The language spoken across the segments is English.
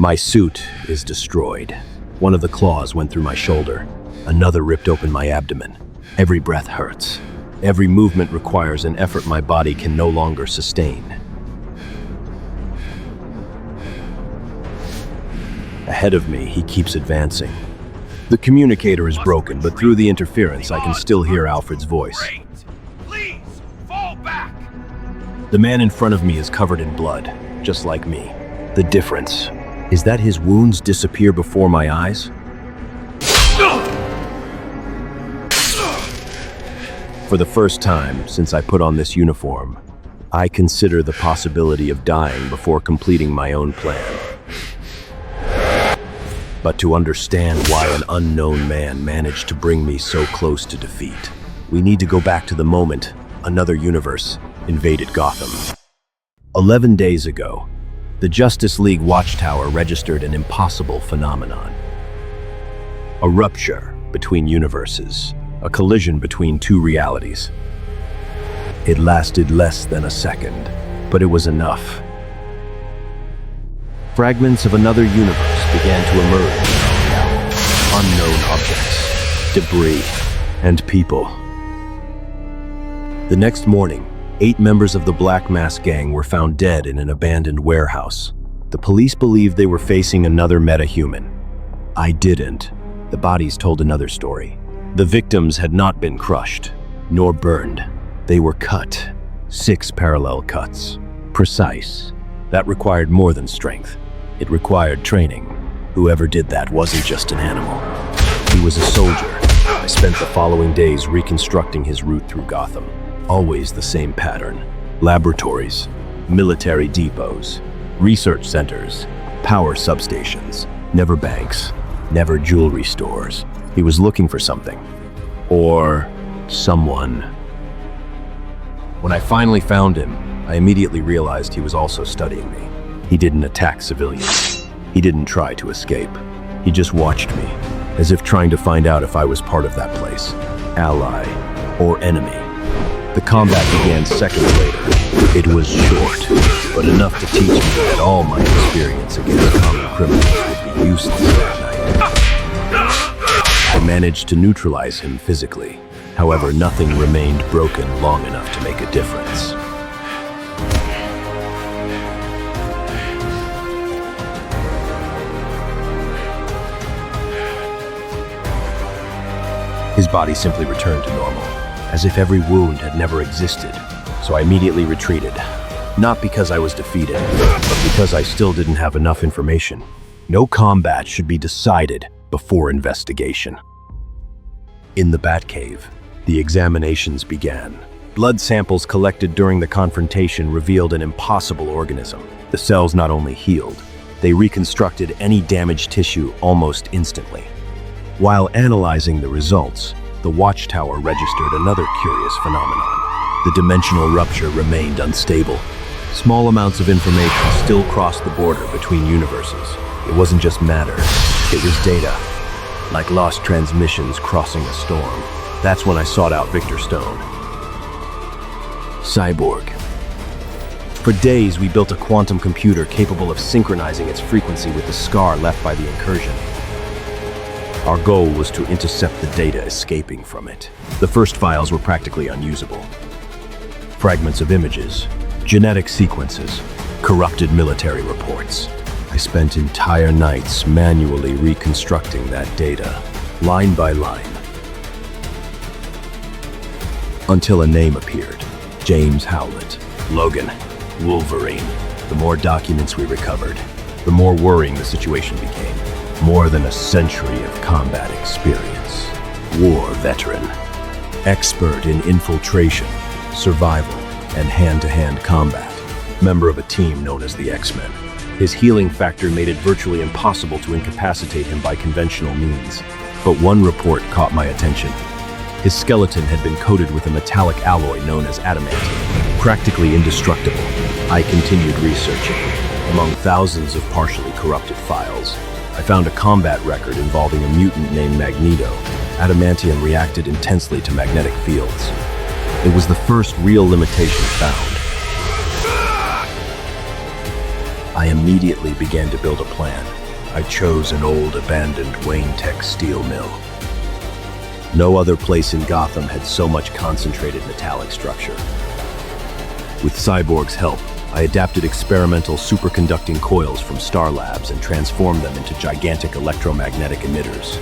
My suit is destroyed. One of the claws went through my shoulder. Another ripped open my abdomen. Every breath hurts. Every movement requires an effort my body can no longer sustain. Ahead of me, he keeps advancing. The communicator is broken, but through the interference, I can still hear Alfred's voice. Please, fall back! The man in front of me is covered in blood, just like me. The difference is that his wounds disappear before my eyes. For the first time since I put on this uniform, I consider the possibility of dying before completing my own plan. But to understand why an unknown man managed to bring me so close to defeat, we need to go back to the moment another universe invaded Gotham. 11 days ago, the Justice League Watchtower registered an impossible phenomenon. A rupture between universes, a collision between two realities. It lasted less than a second, but it was enough. Fragments of another universe began to emerge. Unknown objects, debris, and people. The next morning, 8 members of the Black Mask gang were found dead in an abandoned warehouse. The police believed they were facing another metahuman. I didn't. The bodies told another story. The victims had not been crushed, nor burned. They were cut. 6 parallel cuts. Precise. That required more than strength. It required training. Whoever did that wasn't just an animal. He was a soldier. I spent the following days reconstructing his route through Gotham. Always the same pattern. Laboratories, military depots, research centers, power substations, never banks, never jewelry stores. He was looking for something. Or someone. When I finally found him, I immediately realized he was also studying me. He didn't attack civilians. He didn't try to escape. He just watched me, as if trying to find out if I was part of that place, ally or enemy. The combat began seconds later. It was short, but enough to teach me that all my experience against common criminals would be useless that night. I managed to neutralize him physically. However, nothing remained broken long enough to make a difference. His body simply returned to normal, as if every wound had never existed. So I immediately retreated. Not because I was defeated, but because I still didn't have enough information. No combat should be decided before investigation. In the Batcave, the examinations began. Blood samples collected during the confrontation revealed an impossible organism. The cells not only healed, they reconstructed any damaged tissue almost instantly. While analyzing the results, the Watchtower registered another curious phenomenon. The dimensional rupture remained unstable. Small amounts of information still crossed the border between universes. It wasn't just matter, it was data, like lost transmissions crossing a storm. That's when I sought out Victor Stone. Cyborg. For days, we built a quantum computer capable of synchronizing its frequency with the scar left by the incursion. Our goal was to intercept the data escaping from it. The first files were practically unusable. Fragments of images, genetic sequences, corrupted military reports. I spent entire nights manually reconstructing that data, line by line. Until a name appeared, James Howlett, Logan, Wolverine. The more documents we recovered, the more worrying the situation became. More than a century of combat experience. War veteran. Expert in infiltration, survival, and hand-to-hand combat. Member of a team known as the X-Men. His healing factor made it virtually impossible to incapacitate him by conventional means. But one report caught my attention. His skeleton had been coated with a metallic alloy known as adamantium, practically indestructible. I continued researching. Among thousands of partially corrupted files, I found a combat record involving a mutant named Magneto. Adamantium reacted intensely to magnetic fields. It was the first real limitation found. I immediately began to build a plan. I chose an old abandoned Wayne Tech steel mill. No other place in Gotham had so much concentrated metallic structure. With Cyborg's help, I adapted experimental superconducting coils from Star Labs and transformed them into gigantic electromagnetic emitters.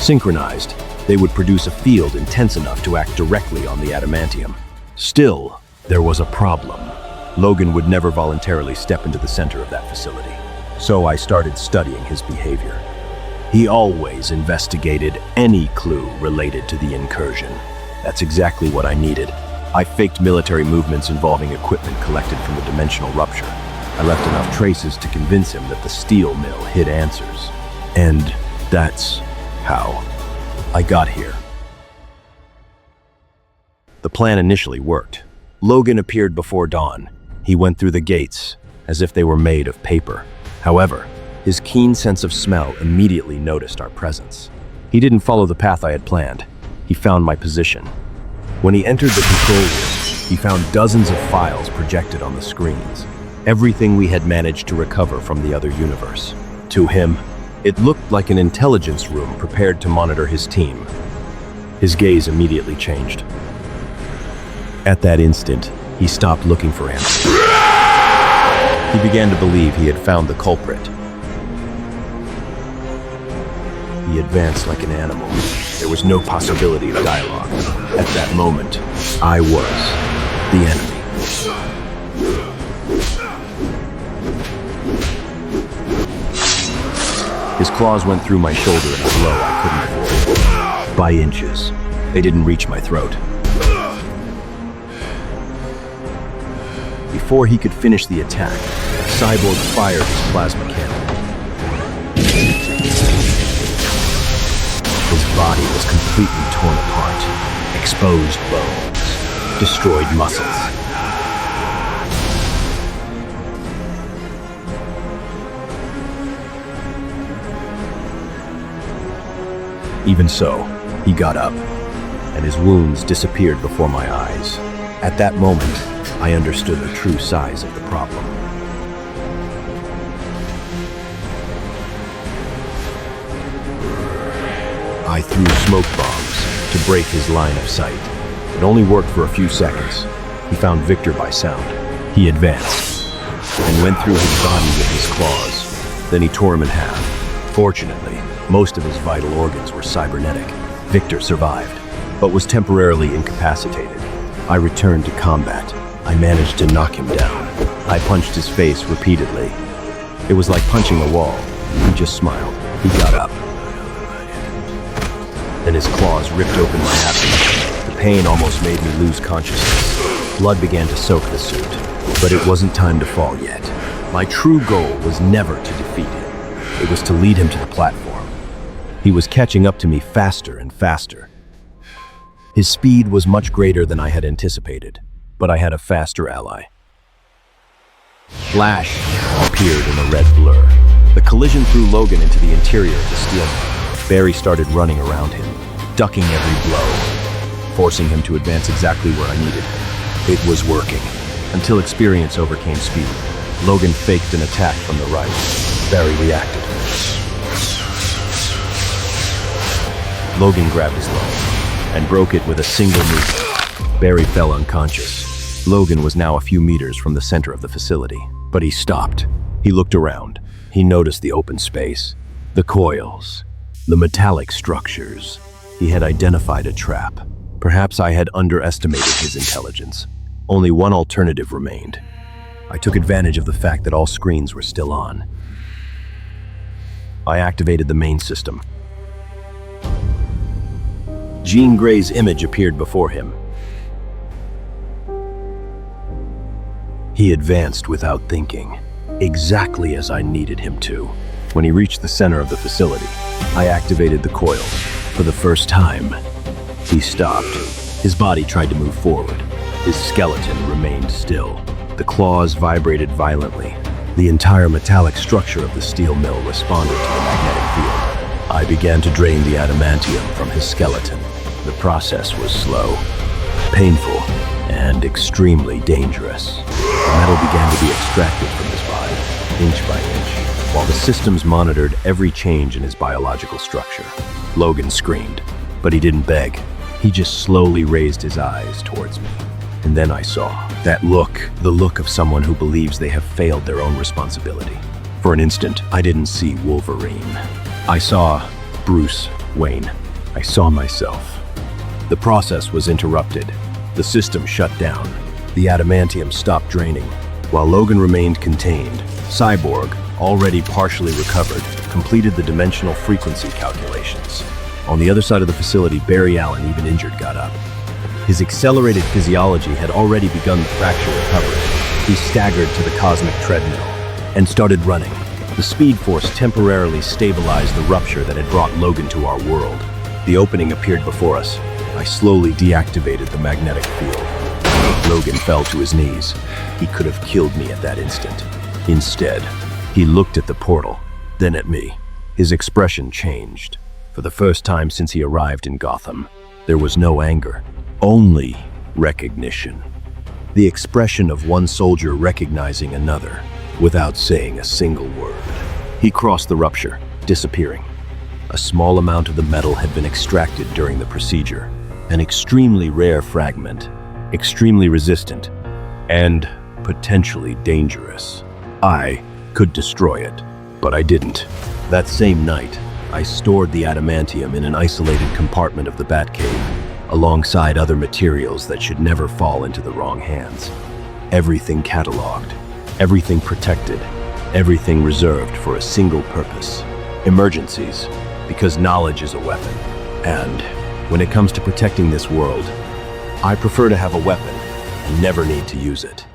Synchronized, they would produce a field intense enough to act directly on the adamantium. Still, there was a problem. Logan would never voluntarily step into the center of that facility, so I started studying his behavior. He always investigated any clue related to the incursion. That's exactly what I needed. I faked military movements involving equipment collected from the dimensional rupture. I left enough traces to convince him that the steel mill hid answers. And that's how I got here. The plan initially worked. Logan appeared before dawn. He went through the gates as if they were made of paper. However, his keen sense of smell immediately noticed our presence. He didn't follow the path I had planned. He found my position. When he entered the control room, he found dozens of files projected on the screens. Everything we had managed to recover from the other universe. To him, it looked like an intelligence room prepared to monitor his team. His gaze immediately changed. At that instant, he stopped looking for answers. He began to believe he had found the culprit. He advanced like an animal. There was no possibility of dialogue. At that moment, I was the enemy. His claws went through my shoulder in a blow I couldn't avoid. By inches, they didn't reach my throat. Before he could finish the attack, Cyborg fired his plasma cannon. His body was completely torn apart, exposed bones, destroyed muscles. Even so, he got up, and his wounds disappeared before my eyes. At that moment, I understood the true size of the problem. I threw smoke bombs to break his line of sight. It only worked for a few seconds. He found Victor by sound. He advanced and went through his body with his claws. Then he tore him in half. Fortunately, most of his vital organs were cybernetic. Victor survived, but was temporarily incapacitated. I returned to combat. I managed to knock him down. I punched his face repeatedly. It was like punching a wall. He just smiled. He got up. Then his claws ripped open my abdomen. The pain almost made me lose consciousness. Blood began to soak the suit, but it wasn't time to fall yet. My true goal was never to defeat him. It was to lead him to the platform. He was catching up to me faster and faster. His speed was much greater than I had anticipated, but I had a faster ally. Flash appeared in a red blur. The collision threw Logan into the interior of the steel mill. Barry started running around him, ducking every blow, forcing him to advance exactly where I needed him. It was working, until experience overcame speed. Logan faked an attack from the right. Barry reacted. Logan grabbed his leg and broke it with a single movement. Barry fell unconscious. Logan was now a few meters from the center of the facility, but he stopped. He looked around. He noticed the open space, the coils, the metallic structures. He had identified a trap. Perhaps I had underestimated his intelligence. Only one alternative remained. I took advantage of the fact that all screens were still on. I activated the main system. Jean Grey's image appeared before him. He advanced without thinking, exactly as I needed him to. When he reached the center of the facility, I activated the coils. For the first time, he stopped. His body tried to move forward. His skeleton remained still. The claws vibrated violently. The entire metallic structure of the steel mill responded to the magnetic field. I began to drain the adamantium from his skeleton. The process was slow, painful, and extremely dangerous. The metal began to be extracted from his body. inch by inch, while the systems monitored every change in his biological structure. Logan screamed, but he didn't beg. He just slowly raised his eyes towards me. And then I saw that look, the look of someone who believes they have failed their own responsibility. For an instant, I didn't see Wolverine. I saw Bruce Wayne. I saw myself. The process was interrupted. The system shut down. The adamantium stopped draining. While Logan remained contained, Cyborg, already partially recovered, completed the dimensional frequency calculations. On the other side of the facility, Barry Allen, even injured, got up. His accelerated physiology had already begun the fracture recovery. He staggered to the cosmic treadmill and started running. The Speed Force temporarily stabilized the rupture that had brought Logan to our world. The opening appeared before us. I slowly deactivated the magnetic field. Logan fell to his knees. He could have killed me at that instant. Instead, he looked at the portal, then at me. His expression changed. For the first time since he arrived in Gotham, there was no anger, only recognition. The expression of one soldier recognizing another without saying a single word. He crossed the rupture, disappearing. A small amount of the metal had been extracted during the procedure, an extremely rare fragment, extremely resistant, and potentially dangerous. I could destroy it, but I didn't. That same night, I stored the adamantium in an isolated compartment of the Batcave, alongside other materials that should never fall into the wrong hands. Everything cataloged, everything protected, everything reserved for a single purpose. Emergencies, because knowledge is a weapon. And when it comes to protecting this world, I prefer to have a weapon and never need to use it.